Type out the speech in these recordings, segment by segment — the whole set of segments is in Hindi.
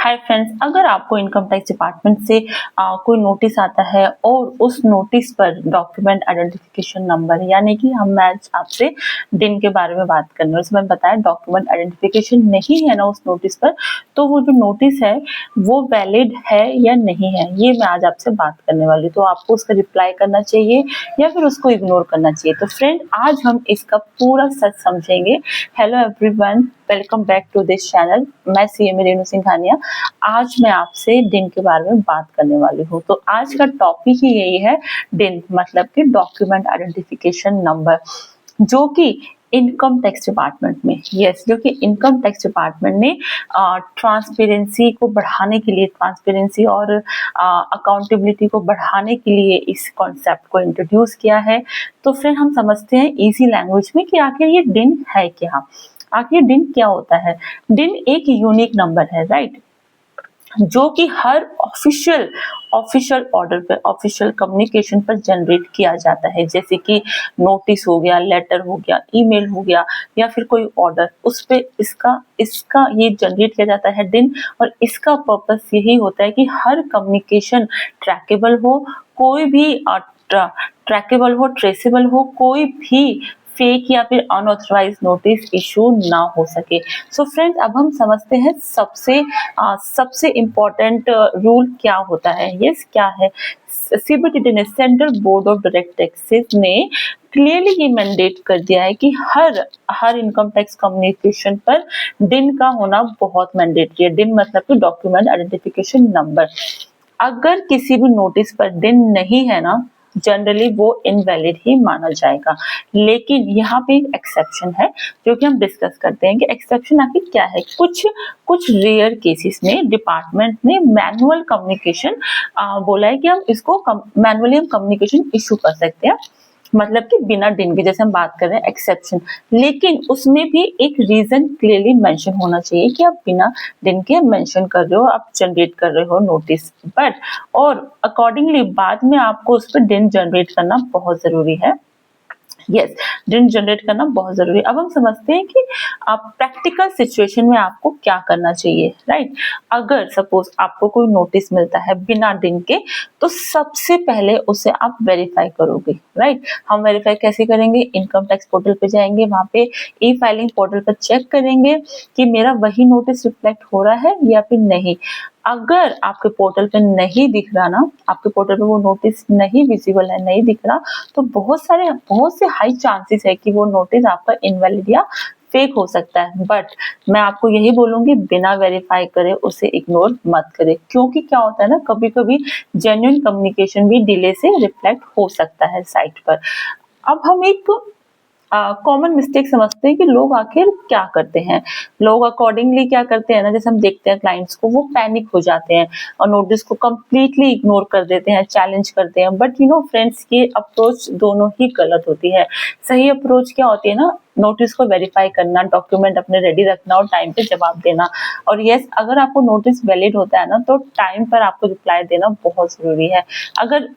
हाय फ्रेंड्स, अगर आपको इनकम टैक्स डिपार्टमेंट से कोई नोटिस आता है और उस नोटिस पर डॉक्यूमेंट आइडेंटिफिकेशन नंबर यानी कि हम आज आपसे डिन के बारे में बात करने उसमें मैंने बताया डॉक्यूमेंट आइडेंटिफिकेशन नहीं है ना उस नोटिस पर, तो वो जो नोटिस है वो वैलिड है या नहीं है, ये मैं आज आपसे बात करने वाली। तो आपको उसका रिप्लाई करना चाहिए या फिर उसको इग्नोर करना चाहिए। तो फ्रेंड, आज हम इसका पूरा सच समझेंगे। Hello everyone, welcome back to this channel. मैं सीएम रेणु सिंघानिया। आज मैं आपसे डिन के बारे में बात करने वाली हूँ। तो आज का टॉपिक ही यही है, डिन मतलब कि डॉक्यूमेंट आइडेंटिफिकेशन नंबर, जो कि इनकम टैक्स डिपार्टमेंट में जो कि इनकम टैक्स डिपार्टमेंट ने ट्रांसपेरेंसी को बढ़ाने के लिए, ट्रांसपेरेंसी और अकाउंटेबिलिटी को बढ़ाने के लिए इस कॉन्सेप्ट को इंट्रोड्यूस किया है। तो फिर हम समझते हैं इजी लैंग्वेज में कि आखिर ये डिन है क्या, आखिर डिन क्या होता है। डिन एक यूनिक नंबर है, राइट, जो कि हर ऑफिशियल ऑर्डर पर, ऑफिशियल कम्युनिकेशन पर जनरेट किया जाता है। जैसे कि नोटिस हो गया, लेटर हो गया, ईमेल हो गया या फिर कोई ऑर्डर, उस पे इसका ये जनरेट किया जाता है डिन। और इसका पर्पस यही होता है कि हर कम्युनिकेशन ट्रैकेबल हो, कोई भी ट्रैकेबल हो, ट्रेसेबल हो, कोई भी फेक या फिर अनऑथराइज नोटिस इशू ना हो सके। सो फ्रेंड्स, अब हम समझते हैं सबसे इम्पोर्टेंट रूल क्या होता है। क्या है, सीबीडीटी ने, central board of direct taxes ने क्लियरली ये मैंडेट कर दिया है कि हर इनकम टैक्स कम्युनिकेशन पर डिन का होना बहुत मैंडेटरी है। डिन मतलब कि डॉक्यूमेंट आइडेंटिफिकेशन नंबर। अगर किसी भी नोटिस पर डिन नहीं है ना, जनरली वो इनवैलिड ही माना जाएगा। लेकिन यहाँ पे एक एक्सेप्शन है जो कि हम डिस्कस करते हैं कि एक्सेप्शन आखिर क्या है। कुछ रेयर केसेस में डिपार्टमेंट ने मैनुअल कम्युनिकेशन बोला है कि हम इसको मैनुअली हम कम्युनिकेशन इशू कर सकते हैं, मतलब कि बिना डिन के, जैसे हम बात कर रहे हैं एक्सेप्शन। लेकिन उसमें भी एक रीजन क्लियरली मेंशन होना चाहिए कि आप बिना डिन के मेंशन कर रहे हो, आप जनरेट कर रहे हो नोटिस, बट और अकॉर्डिंगली बाद में आपको उस पर डिन जनरेट करना बहुत जरूरी है। डिन जनरेट करना बहुत जरूरी है। अब हम समझते हैं कि आप प्रैक्टिकल सिचुएशन में आपको क्या करना चाहिए, राइट। अगर सपोज आपको कोई नोटिस मिलता है बिना डिन के, तो सबसे पहले उसे आप वेरीफाई करोगे, राइट। हम वेरीफाई कैसे करेंगे, इनकम टैक्स पोर्टल पे जाएंगे, वहां पे ई फाइलिंग पोर्टल पर चेक करेंगे कि मेरा वही नोटिस रिफ्लेक्ट हो रहा है या फिर नहीं। अगर आपके पोर्टल पे नहीं दिख रहा ना, आपके पोर्टल पे वो नोटिस नहीं विजिबल है, नहीं दिख रहा, तो बहुत से हाई चांसेस है कि वो नोटिस आपका इनवैलिड या फेक हो सकता है। बट मैं आपको यही बोलूंगी, बिना वेरीफाई करे उसे इग्नोर मत करें, क्योंकि क्या होता है ना, कभी कभी जेन्युइन कम्युनिकेशन भी डिले से रिफ्लेक्ट हो सकता है साइट पर। अब हम एक कॉमन मिस्टेक समझते हैं कि लोग आखिर क्या करते हैं। लोग अकॉर्डिंगली क्या करते हैं ना, जैसे हम देखते हैं क्लाइंट्स को, वो पैनिक हो जाते हैं और नोटिस को कंप्लीटली इग्नोर कर देते हैं, चैलेंज करते हैं। बट यू नो फ्रेंड्स, ये अप्रोच दोनों ही गलत होती है। सही अप्रोच क्या होती है ना, नोटिस को वेरीफाई करना, डॉक्यूमेंट अपने रेडी रखना और टाइम पे जवाब देना। और यस, अगर आपको नोटिस वैलिड होता है ना, तो टाइम पर आपको रिप्लाई देना बहुत जरूरी है। अगर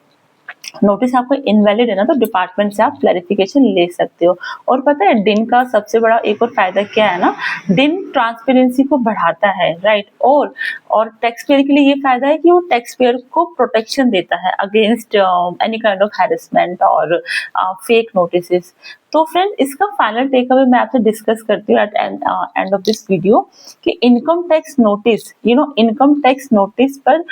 नोटिस आपको इनवैलिड है ना, तो डिपार्टमेंट से आप क्लैरिफिकेशन ले सकते हो। और पता है डिन का सबसे बड़ा एक और फायदा क्या है ना, डिन ट्रांसपेरेंसी को बढ़ाता है, राइट। और टैक्स पेयर के लिए ये फायदा है कि वो टैक्स पेयर को प्रोटेक्शन देता है against any kind of harassment और फेक नोटिस। तो फ्रेंड, इसका फाइनल टेक अवे मैं आपसे डिस्कस करती हूँ at end of this video कि income tax notice, income tax notice पर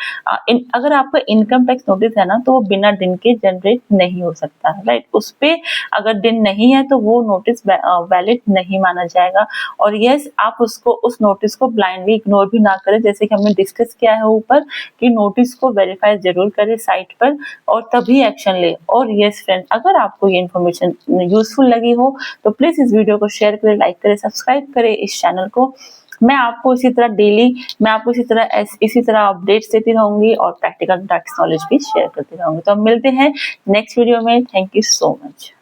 अगर आपका इनकम टैक्स नोटिस है ना, तो वो बिना डिन के जनरेट नहीं हो सकता, राइट। उस पे अगर डिन नहीं है तो वो नोटिस वैलिड नहीं माना जाएगा। और यस, आप उस नोटिस को ब्लाइंडली इग्नोर भी ना करें, जैसे कि हमने डिस्कस किया है ऊपर कि नोटिस को वेरीफाई जरूर करें साइट पर और तभी एक्शन ले। और यस फ्रेंड, अगर आपको ये इन्फॉर्मेशन यूजफुल लगी हो तो प्लीज इस वीडियो को शेयर करें, लाइक करें, सब्सक्राइब करें इस चैनल को। मैं आपको इसी तरह अपडेट्स देती रहूंगी और प्रैक्टिकल टैक्स नॉलेज भी शेयर करती रहूंगी। तो अब मिलते हैं नेक्स्ट वीडियो में। Thank you so much.